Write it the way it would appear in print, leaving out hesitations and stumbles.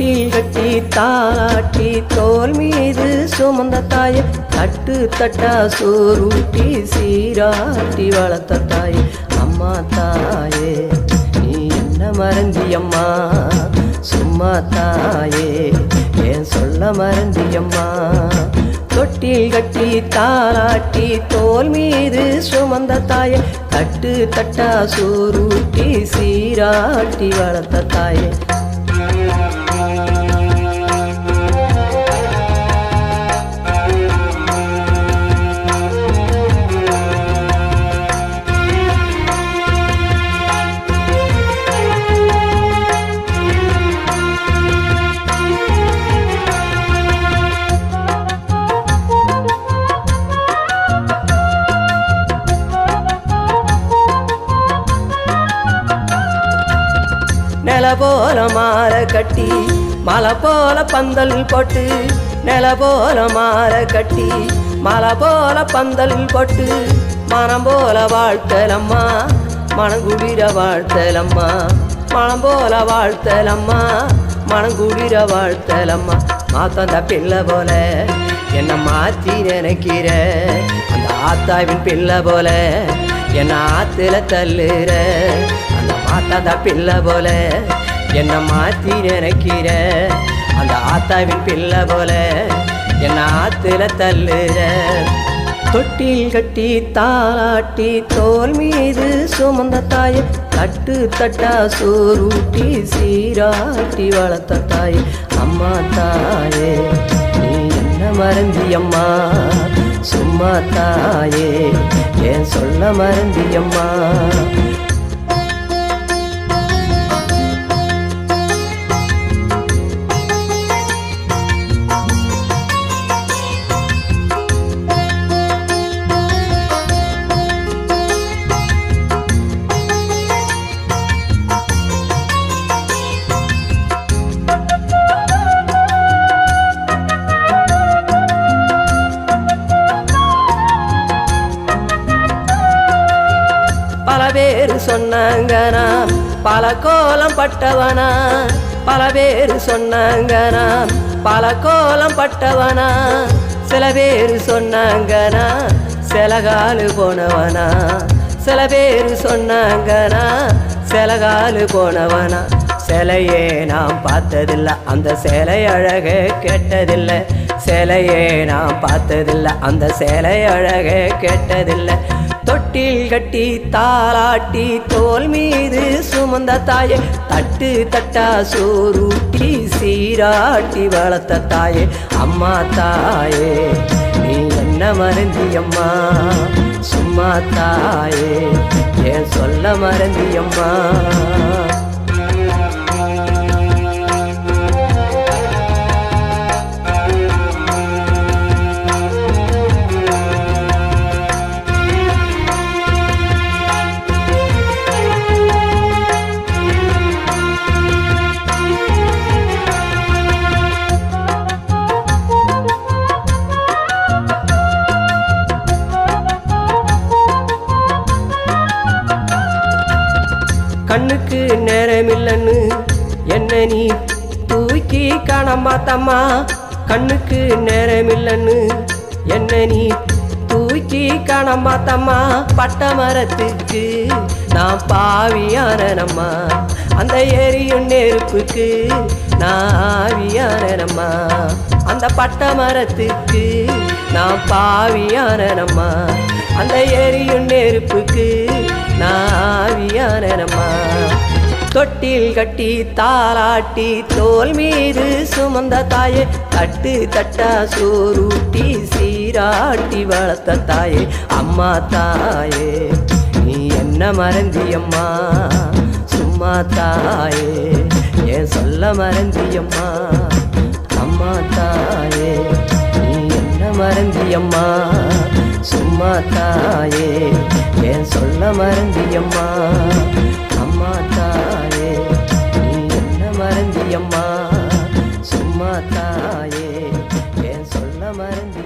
தொட்டில் கட்டி தாளாட்டி தோல் மீது சுமந்த தாயே தட்டு தட்டா சோறுட்டி சீராட்டி வளர்த்த தாயே அம்மா தாயே நீ என்ன மறந்தியம்மா சும்மா தாயே ஏன் சொல்ல மறந்தியம்மா தொட்டில் கட்டி தாளாட்டி தோல் மீது சுமந்த தாயே தட்டு தட்டா சோறுட்டி சீராட்டி வளர்த்த தாயே நில போல மாற கட்டி மலை போல பந்தல் போட்டு நில போல மாற கட்டி மலை போல பந்தல் போட்டு மனம் போல வாழ்த்தலம்மா மனங்குடிர வாழ்த்தலம்மா மனம் போல வாழ்த்தலம்மா மனங்குடிர வாழ்த்தலம்மா மாத்தந்த பிள்ளை போல என்ன மாற்றி நினைக்கிற அந்த ஆத்தாவின் பிள்ளை போல என்ன ஆத்துல தள்ளுற அந்த மாத்தாத பிள்ளை போல என்ன மாற்றி நினைக்கிற அந்த ஆத்தாவின் பிள்ளை போல என்ன ஆத்துல தள்ளுற தொட்டில் கட்டி தாளாட்டி தோல் மீது சுமந்த தாயே தட்டு தட்டா சோறுட்டி சீராட்டி வளர்த்த தாயே அம்மா தாயே நீ என்ன மறந்தியம்மா சும்மா தாயே ஏன் சொல்ல மறந்தியம்மா பல பேர் சொன்னாங்கனா பல கோலம் பட்டவனா பல பேர் சொன்னாங்கனா பல கோலம் பட்டவனா சில பேர் சொன்னாங்கனா சில காலு போனவனா சில பேர் சொன்னாங்கனா சில காலு போனவனா சிலையே நாம் பார்த்ததில்லை அந்த சிலை அழக கேட்டதில்லை சிலையே நாம் பார்த்ததில்லை அந்த சிலை அழக கேட்டதில்லை தொட்டில் கட்டி தாளாட்டி தோல் மீது சுமந்த தாயே தட்டு தட்டா சோறுட்டி சீராட்டி வளர்த்த தாயே அம்மா தாயே நீ என்ன மறந்தியம்மா சும்மா தாயே ஏன் சொல்ல மறந்தியம்மா கண்ணுக்கு நேரமில்லைன்னு என்ன நீ தூக்கி காணமாத்தம்மா கண்ணுக்கு நேரமில்லைன்னு என்ன நீ தூக்கி காணமாத்தம்மா பட்ட மரத்துக்கு நான் பாவியானம்மா அந்த எரியும் நெருப்புக்கு நான் ஆவியானம்மா அந்த பட்ட மரத்துக்கு நான் பாவியானம்மா அந்த எரியும் நெருப்புக்கு நான் ஆவியானம்மா தொட்டில் கட்டி தாளாட்டி தோல் மீது சுமந்த தாயே தட்டு தட்டா சோறுட்டி சீராட்டி வளர்த்த தாயே அம்மா தாயே நீ என்ன மறந்தியம்மா சும்மா தாயே ஏன் சொல்ல மறந்தியம்மா அம்மா தாயே நீ என்ன மறந்தியம்மா சும்மா தாயே ஏன் சொல்ல மறந்தியம்மா அம்மா தாயே நீ என்ன மறந்தியம்மா சும்மா தாயே ஏன் சொல்ல மறந்தி